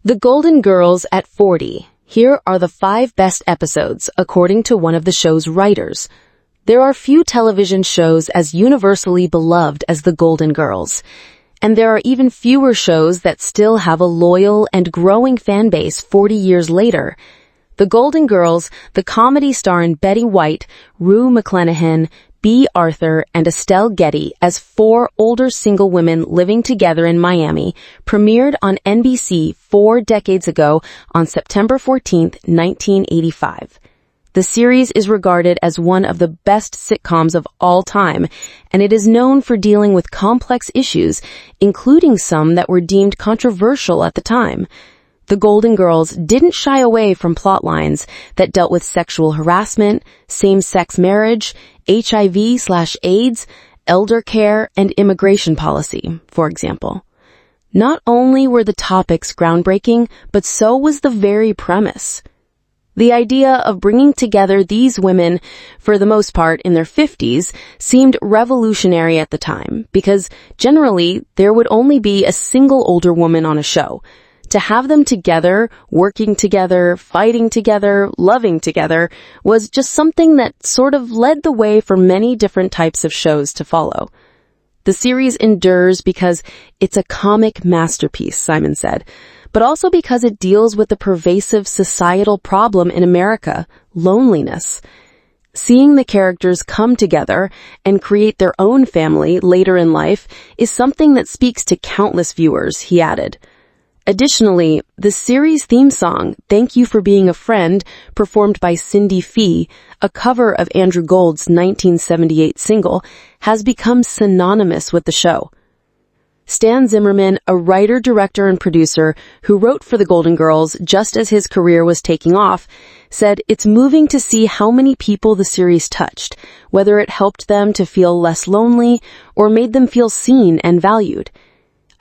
The Golden Girls at 40. Here are the 5 best episodes, according to one of the show's writers. There are few television shows as universally beloved as The Golden Girls, and there are even fewer shows that still have a loyal and growing fan base 40 years later. The Golden Girls, the comedy starring Betty White, Rue McClanahan, Bea Arthur, and Estelle Getty as 4 older single women living together in Miami, premiered on NBC 4 decades ago on September 14, 1985. The series is regarded as one of the best sitcoms of all time, and it is known for dealing with complex issues, including some that were deemed controversial at the time. The Golden Girls didn't shy away from plot lines that dealt with sexual harassment, same-sex marriage, HIV/AIDS, elder care, and immigration policy, for example. Not only were the topics groundbreaking, but so was the very premise. The idea of bringing together these women, for the most part in their 50s, seemed revolutionary at the time, because generally there would only be a single older woman on a show. To have them together, working together, fighting together, loving together, was just something that sort of led the way for many different types of shows to follow. The series endures because it's a comic masterpiece, Simon said, but also because it deals with the pervasive societal problem in America, loneliness. Seeing the characters come together and create their own family later in life is something that speaks to countless viewers, he added. Additionally, the series theme song, Thank You for Being a Friend, performed by Cindy Fee, a cover of Andrew Gold's 1978 single, has become synonymous with the show. Stan Zimmerman, a writer, director, and producer who wrote for The Golden Girls just as his career was taking off, said it's moving to see how many people the series touched, whether it helped them to feel less lonely or made them feel seen and valued.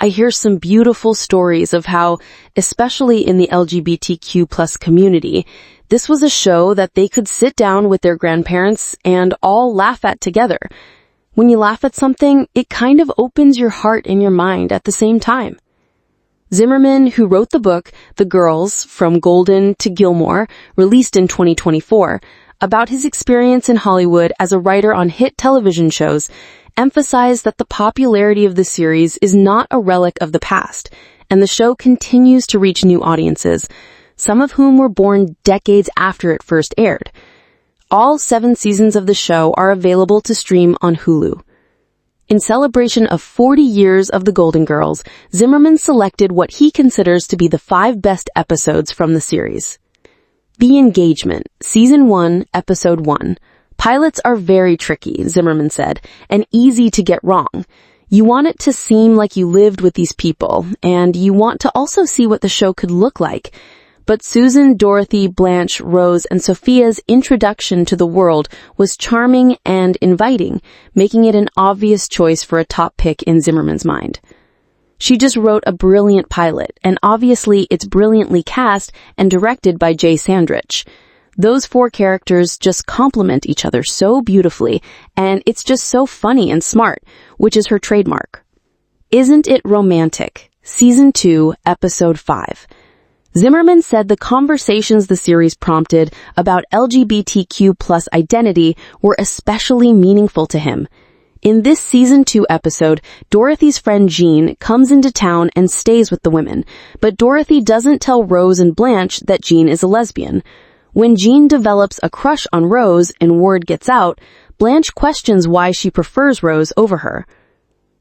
I hear some beautiful stories of how, especially in the LGBTQ+ community, this was a show that they could sit down with their grandparents and all laugh at together. When you laugh at something, it kind of opens your heart and your mind at the same time. Zimmerman, who wrote the book The Girls, From Golden to Gilmore, released in 2024, about his experience in Hollywood as a writer on hit television shows, emphasized that the popularity of the series is not a relic of the past, and the show continues to reach new audiences, some of whom were born decades after it first aired. All 7 seasons of the show are available to stream on Hulu. In celebration of 40 years of The Golden Girls, Zimmerman selected what he considers to be the 5 best episodes from the series. The Engagement, Season 1, Episode 1. Pilots are very tricky, Zimmerman said, and easy to get wrong. You want it to seem like you lived with these people, and you want to also see what the show could look like. But Susan, Dorothy, Blanche, Rose, and Sophia's introduction to the world was charming and inviting, making it an obvious choice for a top pick in Zimmerman's mind. She just wrote a brilliant pilot, and obviously it's brilliantly cast and directed by Jay Sandrich. Those 4 characters just complement each other so beautifully, and it's just so funny and smart, which is her trademark. Isn't It Romantic? Season 2, Episode 5. Zimmerman said the conversations the series prompted about LGBTQ+ identity were especially meaningful to him. In this Season 2 episode, Dorothy's friend Jean comes into town and stays with the women, but Dorothy doesn't tell Rose and Blanche that Jean is a lesbian. When Jean develops a crush on Rose and word gets out, Blanche questions why she prefers Rose over her.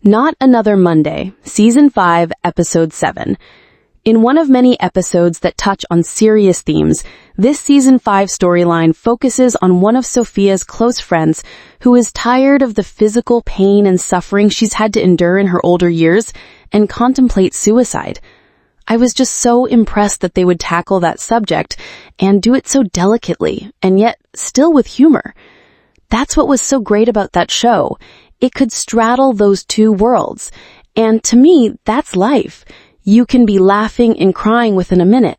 Not Another Monday, Season 5, Episode 7. In one of many episodes that touch on serious themes, this Season 5 storyline focuses on one of Sophia's close friends who is tired of the physical pain and suffering she's had to endure in her older years and contemplates suicide. I was just so impressed that they would tackle that subject and do it so delicately, and yet still with humor. That's what was so great about that show. It could straddle those 2 worlds. And to me, that's life. You can be laughing and crying within a minute.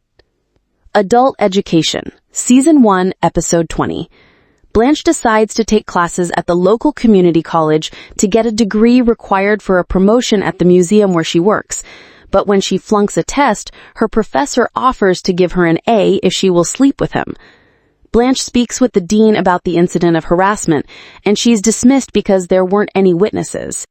Adult Education, Season 1, Episode 20. Blanche decides to take classes at the local community college to get a degree required for a promotion at the museum where she works. But when she flunks a test, her professor offers to give her an A if she will sleep with him. Blanche speaks with the dean about the incident of harassment, and she's dismissed because there weren't any witnesses.